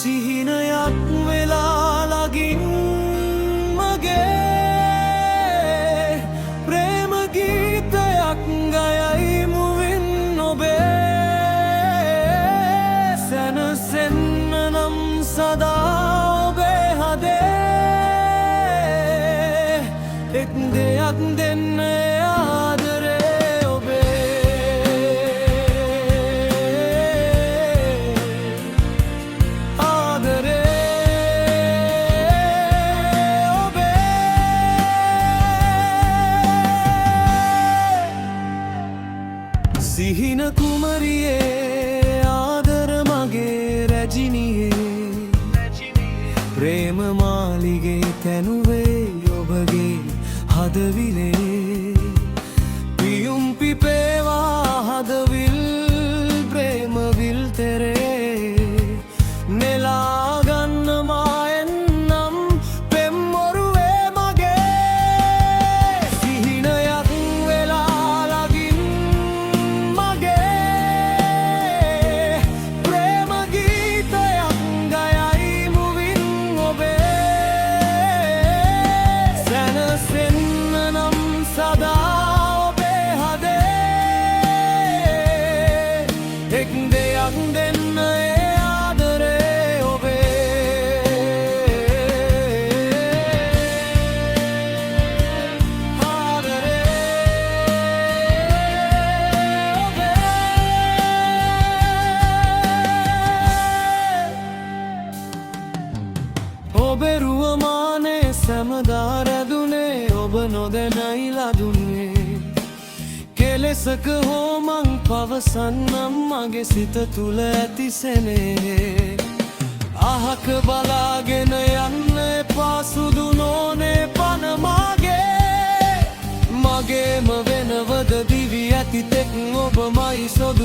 සිහිනයක් වෙලා ළඟින් මගේ ප්‍රේම ගීතයක් ගයයි මුවින් ඔබේ සැනසෙන්න නම් සදා ඔබේ හදේ එක් දෙයක් දෙන්න ආදරේ සිහින කුමරියේ ආදර මගේ රැජිනියේ ප්‍රේම මාලිගේ තැනුවේ ඔබගේ හදවිලේ පියුම් පිපේවා හදවිල් ප්‍රේම විල් තෙරේ නෙලා ගන්න මායෙන්නම් පෙම්මොරුවේ මගේ සිහිනයක් වෙලා ළඟින් ප්‍රේම ගීතයක් ගයයි මුවින් ඔබේ සැනසෙන්න නම් සදා ඔබේ හදේ එක් දෙයක් දෙන්න ආදරේ ඔබේ රුවමානේ සැමදා රැඳුනේ ඔබ නොදැනයි ලදුනේ කෙලෙසක හෝ මං පවසන්නම් මගේ සිත තුල ඇති සෙනේ අහක බලාගෙන යන්න එපා සුදු නෝනේ පන මගේම වෙනවද දිවි ඇති තෙක් ඔබමයි සොදු